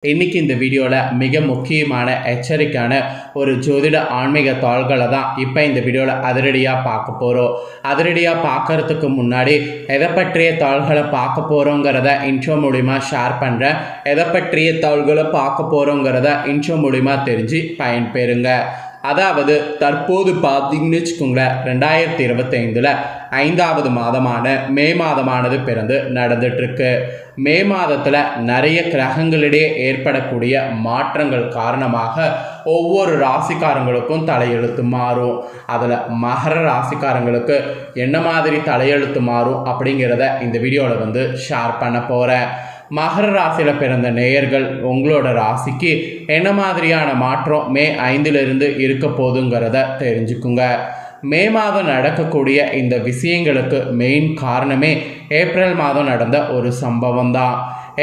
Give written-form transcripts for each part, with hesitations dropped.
இன்னைக்கு இந்த வீடியோவில் மிக முக்கியமான எச்சரிக்கையான ஒரு ஜோதிட ஆன்மீக தாள்களை தான் இப்போ இந்த வீடியோவில் அதிரடியாக பார்க்க போகிறோம். அதிரடியாக பார்க்கறதுக்கு முன்னாடி எதை பற்றிய தாள்களை பார்க்க போகிறோங்கிறத இன்ட்ரோ மூலிமா ஷேர் பண்ணுறேன். எதை பற்றிய தாள்களை பார்க்க போகிறோங்கிறத இன்ட்ரோ மூலிமா தெரிஞ்சு பயன்பெறுங்க. அதாவது தற்போது பார்த்தீங்கன்னு வச்சுக்கோங்களேன், 2025 5வது மாதமான மே மாதமானது பிறந்து நடந்துட்டுருக்கு. மே மாதத்தில் நிறைய கிரகங்களிடையே ஏற்படக்கூடிய மாற்றங்கள் காரணமாக ஒவ்வொரு ராசிக்காரங்களுக்கும் தலையெழுத்து மாறும். அதில் மகர ராசிக்காரங்களுக்கு என்ன மாதிரி தலையெழுத்து மாறும் அப்படிங்கிறத இந்த வீடியோவில் ஷேர் பண்ண போகிறேன். மகர ராசியில் பிறந்த நேயர்கள் உங்களோட ராசிக்கு என்ன மாதிரியான மாற்றம் மே 5லிருந்து இருக்க போதுங்கிறத தெரிஞ்சுக்குங்க. மே மாதம் நடக்கக்கூடிய இந்த விஷயங்களுக்கு மெயின் காரணமே ஏப்ரல் மாதம் நடந்த ஒரு சம்பவம் தான்.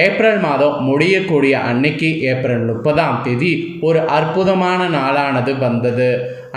ஏப்ரல் மாதம் முடியக்கூடிய அன்னைக்கு ஏப்ரல் 30ஆம் தேதி ஒரு அற்புதமான நாளானது வந்தது.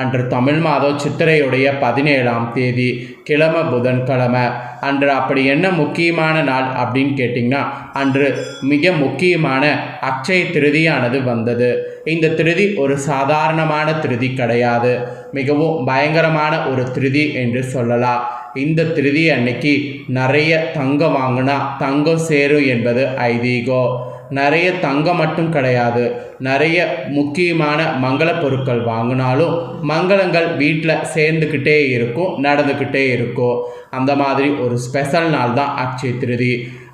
அன்று தமிழ் மாதம் சித்திரையுடைய 17ஆம் தேதி கிழமை புதன்கிழமை. அன்று அப்படி என்ன முக்கியமான நாள் அப்படின்னு கேட்டிங்கன்னா, அன்று மிக முக்கியமான அக்ஷய திருதியானது வந்தது. இந்த திருதி ஒரு சாதாரணமான திருதி கிடையாது, மிகவும் பயங்கரமான ஒரு திருதி என்று சொல்லலாம். இந்த திருதி அன்னைக்கு நிறைய தங்கம் வாங்கினா தங்கம் சேரும் என்பது ஐதீகம். நிறைய தங்கம் மட்டும் கிடையாது, நிறைய முக்கியமான மங்கள பொருட்கள் வாங்கினாலும் மங்களங்கள் வீட்டில் சேர்ந்துக்கிட்டே இருக்கும், நடந்துக்கிட்டே இருக்கும். அந்த மாதிரி ஒரு ஸ்பெஷல் நாள் தான் அக்ஷய திருதி.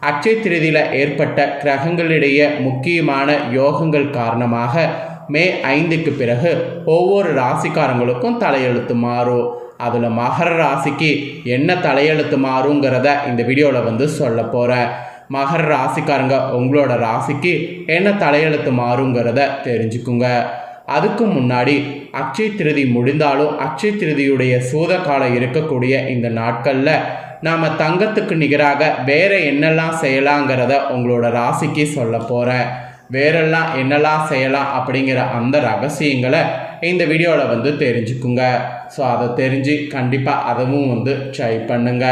அக்ஷய திருதியில் ஏற்பட்ட கிரகங்களிடையே முக்கியமான யோகங்கள் காரணமாக மே 5க்கு பிறகு ஒவ்வொரு ராசிக்காரங்களுக்கும் தலையெழுத்து மாறும். அதில் மகர ராசிக்கு என்ன தலையெழுத்து மாறுங்கிறத இந்த வீடியோவில் சொல்ல போகிறேன். மகர ராசிக்காரங்க உங்களோட ராசிக்கு என்ன தலையெழுத்து மாறுங்கிறத தெரிஞ்சுக்குங்க. அதுக்கு முன்னாடி அக்ஷய திருதி முடிந்தாலும் அக்ஷய திருதியுடைய சூத காலம் இருக்கக்கூடிய இந்த நாட்களில் நாம் தங்கத்துக்கு நிகராக வேறு என்னெல்லாம் செய்யலாங்கிறத உங்களோட ராசிக்கு சொல்ல போகிறேன். வேறெல்லாம் என்னெல்லாம் செய்யலாம் அப்படிங்கிற அந்த ரகசியங்களை இந்த வீடியோவில் தெரிஞ்சுக்குங்க. ஸோ அதை தெரிஞ்சு கண்டிப்பாக அதுவும் ட்ரை பண்ணுங்க.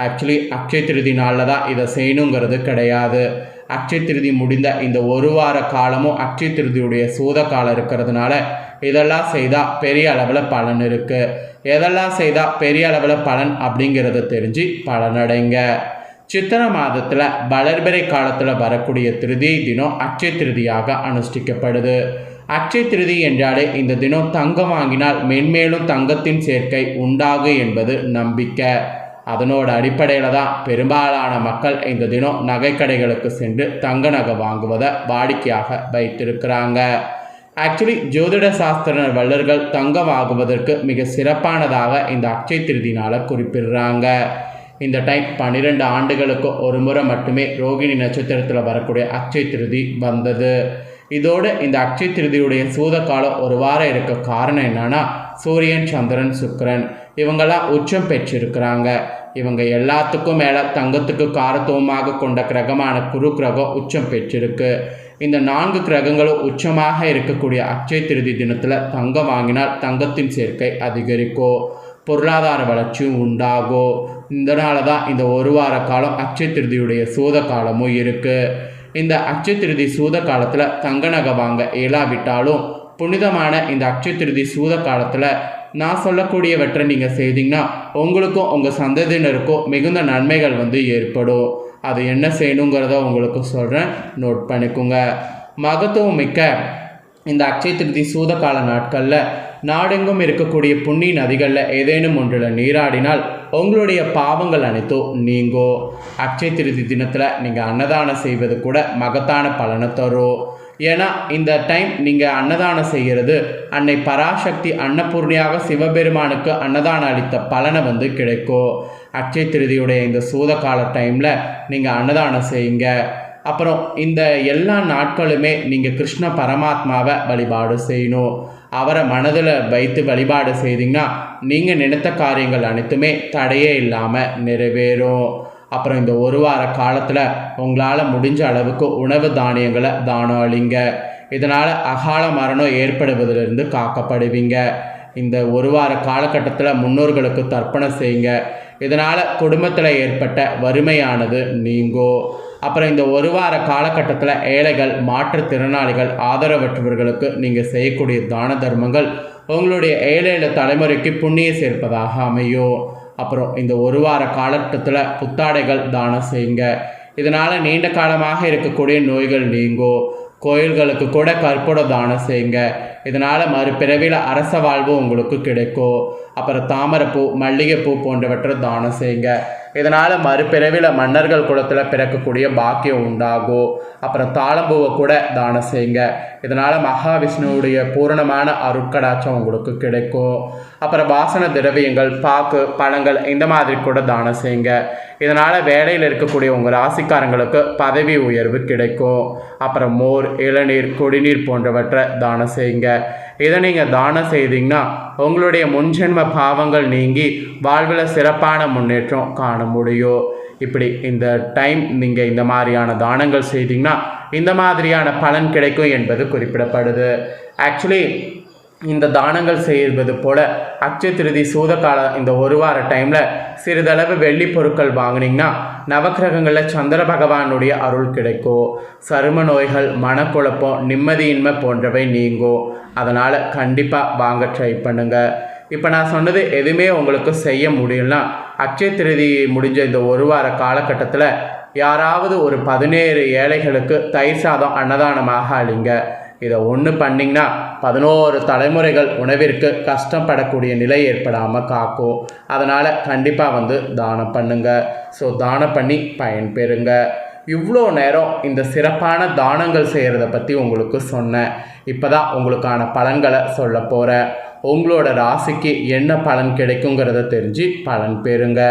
ஆக்சுவலி அக்ஷய திருதி நாளில் தான் இதை செய்யணுங்கிறது கிடையாது. அக்ஷய திருதி முடிந்த இந்த ஒரு வார காலமும் அக்ஷய திருதியுடைய சூத காலம் இருக்கிறதுனால இதெல்லாம் செய்தால் பெரிய அளவில் பலன் இருக்குது. எதெல்லாம் செய்தால் பெரிய அளவில் பலன் அப்படிங்கிறத தெரிஞ்சு பலனடைங்க. சித்திரை மாதத்தில் வளர்பிறை காலத்தில் வரக்கூடிய திருதியை தினம் அக்ஷய திருதியாக அனுஷ்டிக்கப்படுது. அக்ஷய திருதி என்றாலே இந்த தினம் தங்கம் வாங்கினால் மென்மேலும் தங்கத்தின் சேர்க்கை உண்டாகும் என்பது நம்பிக்கை. அதனோட அடிப்படையில் தான் பெரும்பாலான மக்கள் இந்த தினம் நகைக்கடைகளுக்கு சென்று தங்க நகை வாங்குவதை வாடிக்கையாக வைத்திருக்கிறாங்க. ஆக்சுவலி ஜோதிட சாஸ்திர வல்லுநர்கள் தங்கம் வாங்குவதற்கு மிக சிறப்பானதாக இந்த அக்ஷய திருதினால் குறிப்பிடுறாங்க. இந்த டைம் 12 ஆண்டுகளுக்கு ஒரு முறை மட்டுமே ரோகிணி நட்சத்திரத்தில் வரக்கூடிய அக்ஷய திருதி வந்தது. இதோடு இந்த அக்ஷய திருதியுடைய சூத காலம் ஒரு வாரம் இருக்க காரணம் என்னன்னா, சூரியன் சந்திரன் சுக்கிரன் இவங்கெல்லாம் உச்சம் பெற்றிருக்கிறாங்க. இவங்க எல்லாத்துக்கும் மேலே தங்கத்துக்கு காரத்துவமாக கொண்ட கிரகமான குரு கிரகம் உச்சம் பெற்றிருக்கு. இந்த 4 கிரகங்களும் உச்சமாக இருக்கக்கூடிய அக்ஷய திருதி தினத்தில் தங்கம் வாங்கினால் தங்கத்தின் சேர்க்கை அதிகரிக்கும், பொருளாதார வளர்ச்சியும் உண்டாகும். இதனால தான் இந்த ஒரு வார காலம் அக்ஷய திருதியுடைய சூத காலமும் இருக்குது. இந்த அக்ஷய திருதி சூத காலத்தில் தங்க நகை வாங்க இயலாவிட்டாலும் புனிதமான இந்த அக்ஷய திருதி சூத காலத்தில் நான் சொல்லக்கூடியவற்றை நீங்கள் செய்தீங்கன்னா உங்களுக்கும் உங்கள் சந்ததியினருக்கும் மிகுந்த நன்மைகள் ஏற்படும். அது என்ன செய்யணுங்கிறத உங்களுக்கு சொல்கிறேன், நோட் பண்ணிக்கோங்க. மகத்துவம் மிக்க இந்த அக்ஷய திருதி சூத கால நாட்களில் நாடெங்கும் இருக்கக்கூடிய புண்ணிய நதிகளில் ஏதேனும் ஒன்றில் நீராடினால் உங்களுடைய பாவங்கள் அனைத்தும் நீங்கும். அக்ஷய திருதி தினத்தில் நீங்கள் அன்னதானம் செய்வது கூட மகத்தான பலனை தரும். ஏன்னா இந்த டைம் நீங்கள் அன்னதானம் செய்கிறது அன்னை பராசக்தி அன்னபூர்ணியாக சிவபெருமானுக்கு அன்னதானம் அளித்த பலனை கிடைக்கும். அக்ஷய திருதியுடைய இந்த சூத கால டைமில் நீங்கள் அன்னதானம் செய்யுங்க. அப்புறம் இந்த எல்லா நாட்களுமே நீங்கள் கிருஷ்ண பரமாத்மாவை வழிபாடு செய்யணும். அவரை மனதில் வைத்து வழிபாடு செய்தீங்கன்னா நீங்கள் நினைத்த காரியங்கள் அனைத்துமே தடையே இல்லாமல் நிறைவேறும். அப்புறம் இந்த ஒரு வார காலத்தில் உங்களால் முடிஞ்ச அளவுக்கு உணவு தானியங்களை தானம் அளிங்க. இதனால் அகால மரணம் ஏற்படுவதிலிருந்து காக்கப்படுவீங்க. இந்த ஒரு வார காலகட்டத்தில் முன்னோர்களுக்கு தர்ப்பணம் செய்யுங்க. இதனால் குடும்பத்தில் ஏற்பட்ட வறுமையானது நீங்கும். அப்புறம் இந்த ஒரு வார காலகட்டத்தில் ஏழைகள், மாற்றுத்திறனாளிகள், ஆதரவற்றவர்களுக்கு நீங்கள் செய்யக்கூடிய தான தர்மங்கள் உங்களுடைய 7 தலைமுறைக்கு புண்ணிய சேர்ப்பதாக அமையும். அப்புறம் இந்த ஒரு வார காலகட்டத்தில் புத்தாடைகள் தானம் செய்யுங்க. இதனால் நீண்ட காலமாக இருக்கக்கூடிய நோய்கள் நீங்கும். கோயில்களுக்கு கூட கற்பூர தானம் செய்யுங்க. இதனால் மறுபிறவியில் அரச வாழ்வு உங்களுக்கு கிடைக்கும். அப்புறம் தாமரைப்பூ, மல்லிகைப்பூ போன்றவற்றை தானம் செய்யுங்க. இதனால் மறுபிறவியில் மன்னர்கள் குலத்தில் பிறக்கக்கூடிய பாக்கியம் உண்டாகும். அப்புறம் தாளம்பூவை கூட தானம் செய்யுங்க. இதனால் மகாவிஷ்ணுவுடைய பூரணமான அருட்கடாட்சம் உங்களுக்கு கிடைக்கும். அப்புறம் வாசன திரவியங்கள், பாக்கு, பழங்கள் இந்த மாதிரி கூட தானம் செய்யுங்க. இதனால் வேலையில் இருக்கக்கூடிய உங்கள் ராசிக்காரங்களுக்கு பதவி உயர்வு கிடைக்கும். அப்புறம் மோர், இளநீர், குடிநீர் போன்றவற்றை தானம் செய்யுங்க. இதை நீங்கள் தானம் செய்தீங்கன்னா உங்களுடைய முன்ஜென்ம பாவங்கள் நீங்கி வாழ்வில் சிறப்பான முன்னேற்றம் காண முடியும். இப்படி இந்த டைம் நீங்கள் இந்த மாதிரியான தானங்கள் செய்தீங்கன்னா இந்த மாதிரியான பலன் கிடைக்கும் என்பது குறிப்பிடப்படுது. ஆக்சுவலி இந்த தானங்கள் செய்வது போல் அட்சய திருதி சூதகால இந்த ஒரு வார டைமில் சிறிதளவு வெள்ளி பொருட்கள் வாங்கினீங்கன்னா நவக்கிரகங்களில் சந்திர பகவானுடைய அருள் கிடைக்கும். சரும நோய்கள், மனக்குழப்பம், நிம்மதியின்மை போன்றவை நீங்கும். அதனால் கண்டிப்பாக வாங்க ட்ரை பண்ணுங்கள். இப்போ நான் சொன்னது எதுவுமே உங்களுக்கு செய்ய முடியலன்னா அட்சய திருதி முடிஞ்ச இந்த ஒரு வார காலகட்டத்தில் யாராவது ஒரு 17 ஏழைகளுக்கு தயிர் சாதம் அன்னதானமாக அளிங்க. இதை ஒன்று பண்ணிங்கன்னா 11 தலைமுறைகள் உணவிற்கு கஷ்டப்படக்கூடிய நிலை ஏற்படாமல் காக்கும். அதனால் கண்டிப்பாக தானம் பண்ணுங்க. ஸோ தானம் பண்ணி பயன்பெறுங்க. இவ்வளோ நேரம் இந்த சிறப்பான தானங்கள் செய்கிறத பற்றி உங்களுக்கு சொன்னேன். இப்போ தான் உங்களுக்கான பலன்களை சொல்ல போகிறேன். உங்களோட ராசிக்கு என்ன பலன் கிடைக்குங்கிறத தெரிஞ்சு பலன் பெறுங்க.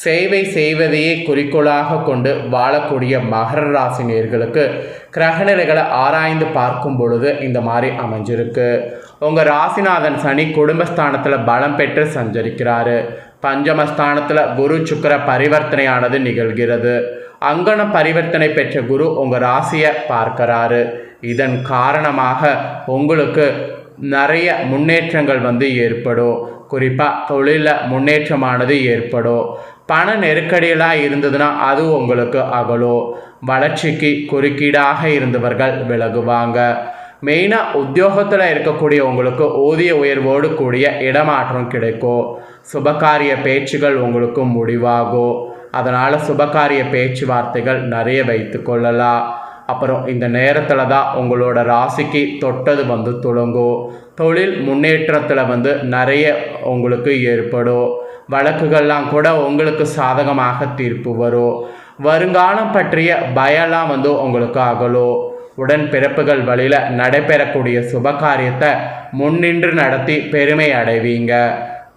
சேவை செய்வதையே குறிக்கோளாக கொண்டு வாழக்கூடிய மகர ராசி நேயர்களுக்கு கிரகநிலைகளை ஆராய்ந்து பார்க்கும் பொழுது இந்த மாதிரி அமைஞ்சிருக்கு. உங்கள் ராசிநாதன் சனி குடும்பஸ்தானத்தில் பலம் பெற்று சஞ்சரிக்கிறாரு. பஞ்சமஸ்தானத்தில் குரு சுக்கிர பரிவர்த்தனையானது நிகழ்கிறது. அங்கன பரிவர்த்தனை பெற்ற குரு உங்கள் ராசியை பார்க்கிறாரு. இதன் காரணமாக உங்களுக்கு நிறைய முன்னேற்றங்கள் ஏற்படும். குறிப்பாக தொழிலில் முன்னேற்றமானது ஏற்படும். பண நெருக்கடியெல்லாம் இருந்ததுன்னா அது உங்களுக்கு அகலும். வளர்ச்சிக்கு குறுக்கீடாக இருந்தவர்கள் விலகுவாங்க. மெயினாக உத்தியோகத்தில் இருக்கக்கூடிய உங்களுக்கு ஊதிய உயர்வோடு கூடிய இடமாற்றம் கிடைக்கும். சுபகாரிய பேச்சுகள் உங்களுக்கு முடிவாகும். அதனால் சுபகாரிய பேச்சுவார்த்தைகள் நிறைய வைத்து கொள்ளலாம். அப்புறம் இந்த நேரத்தில் தான் உங்களோட ராசிக்கு தொட்டது துளங்கும். தொழில் முன்னேற்றத்தில் நிறைய உங்களுக்கு ஏற்படும். வழக்குகள்லாம் கூட உங்களுக்கு சாதகமாக தீர்ப்பு வரும். வருங்காலம் பற்றிய பயம்லாம் உங்களுக்கு அகலும். உடன் பிறப்புகள் வழியில் நடைபெறக்கூடிய சுபகாரியத்தை முன்னின்று நடத்தி பெருமை அடைவீங்க.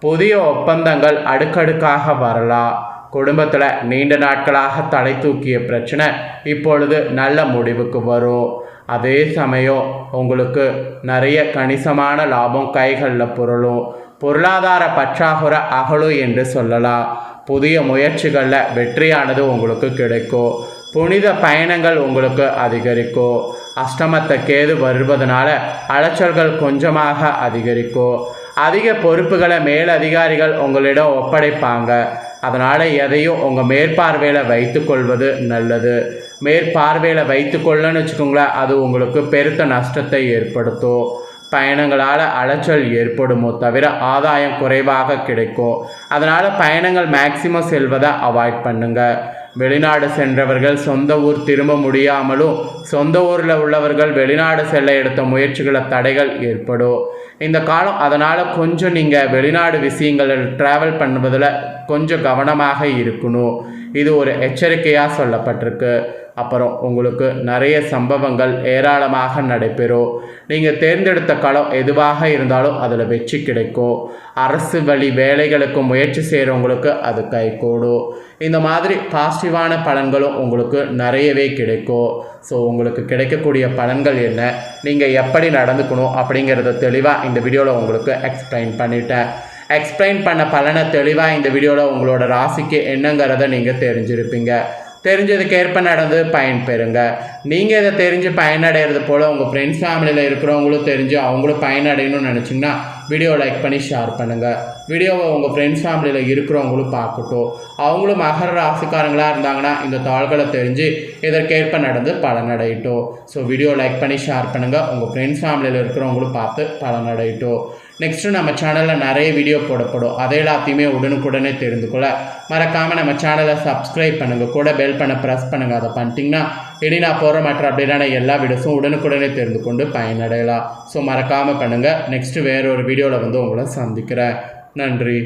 புதிய ஒப்பந்தங்கள் அடுக்கடுக்காக வரலாம். குடும்பத்தில் நீண்ட நாட்களாக தலை தூக்கிய பிரச்சனை இப்பொழுது நல்ல முடிவுக்கு வரும். அதே சமயம் உங்களுக்கு நிறைய கணிசமான லாபம் கைகளில் புரளும். பொருளாதார பற்றாக்குறை அகலும் என்று சொல்லலாம். புதிய முயற்சிகளில் வெற்றியானது உங்களுக்கு கிடைக்கும். புனித பயணங்கள் உங்களுக்கு அதிகரிக்கும். அஷ்டமத்தை கேது வருவதனால அலைச்சல்கள் கொஞ்சமாக அதிகரிக்கும். அதிக பொறுப்புகளை மேலதிகாரிகள் உங்களிடம் ஒப்படைப்பாங்க. அதனால் எதையும் உங்கள் மேற்பார்வையில் வைத்து கொள்வது நல்லது. மேற்பார்வையில் வைத்து கொள்ளன்னு வச்சுக்கோங்களேன், அது உங்களுக்கு பெருத்த நஷ்டத்தை ஏற்படுத்தும். பயணங்களால் அலைச்சல் ஏற்படுமோ தவிர ஆதாயம் குறைவாக கிடைக்கும். அதனால் பயணங்கள் மேக்சிமம் செல்வதை அவாய்ட் பண்ணுங்கள். வெளிநாடு சென்றவர்கள் சொந்த ஊர் திரும்ப முடியாமலும் சொந்த ஊரில் உள்ளவர்கள் வெளிநாடு செல்ல எடுத்த முயற்சிகளை தடைகள் ஏற்படும் இந்த காலம். அதனால் கொஞ்சம் நீங்கள் வெளிநாடு விஷயங்களில் ட்ராவல் பண்ணுவதில் கொஞ்சம் கவனமாக இருக்கணும். இது ஒரு எச்சரிக்கையாக சொல்லப்பட்டிருக்கு. அப்புறம் உங்களுக்கு நிறைய சம்பவங்கள் ஏராளமாக நடைபெறும். நீங்கள் தேர்ந்தெடுத்த களம் எதுவாக இருந்தாலும் அதில் வெற்றி கிடைக்கும். அரசு வழி வேலைகளுக்கு முயற்சி செய்கிறவங்களுக்கு அது கைகூடும். இந்த மாதிரி பாசிட்டிவான பலன்களும் உங்களுக்கு நிறையவே கிடைக்கும். ஸோ உங்களுக்கு கிடைக்கக்கூடிய பலன்கள் என்ன, நீங்கள் எப்படி நடந்துக்கணும் அப்படிங்கிறத தெளிவாக இந்த வீடியோவில் உங்களுக்கு எக்ஸ்பிளைன் பண்ணிட்டேன். எக்ஸ்பிளைன் பண்ண பலனை தெளிவாக இந்த வீடியோவில் உங்களோட ராசிக்கு என்னங்கிறத நீங்கள் தெரிஞ்சிருப்பீங்க. தெரிஞ்சதுக்கேற்ப நடந்து பயன்பெறுங்க. நீங்கள் இதை தெரிஞ்சு பயனடைகிறது போல் உங்கள் ஃப்ரெண்ட்ஸ் ஃபேமிலியில் இருக்கிறவங்களும் தெரிஞ்சு அவங்களும் பயனடையணும்னு நினச்சிங்கன்னா வீடியோ லைக் பண்ணி ஷேர் பண்ணுங்கள். வீடியோவை உங்கள் ஃப்ரெண்ட்ஸ் ஃபேமிலியில் இருக்கிறவங்களும் பார்க்கட்டும். அவங்களும் மகர ராசிக்காரங்களாக இருந்தாங்கன்னா இந்த தாள்களை தெரிஞ்சு இதற்கேற்ப நடந்து பலனடையட்டும். ஸோ வீடியோ லைக் பண்ணி ஷேர் பண்ணுங்கள். உங்கள் ஃப்ரெண்ட்ஸ் ஃபேமிலியில் இருக்கிறவங்களும் பார்த்து பலனடையட்டும். நெக்ஸ்ட்டு நம்ம சேனலில் நிறைய வீடியோ போடப்படும். அதை எல்லாத்தையுமே உடனுக்குடனே தெரிந்து கொள்ள மறக்காமல் நம்ம சேனலை சப்ஸ்கிரைப் பண்ணுங்கள். கூட பெல் பண்ண ப்ரெஸ் பண்ணுங்கள். அதை பண்ணிட்டீங்கன்னா இனி நான் போகிற மற்ற அப்படின்னா எல்லா வீடியோஸும் உடனுக்குடனே தெரிந்து கொண்டு பயனடையலாம். ஸோ மறக்காமல் பண்ணுங்கள். நெக்ஸ்ட்டு வேறு ஒரு வீடியோவில் உங்களை சந்திக்கிறேன். நன்றி.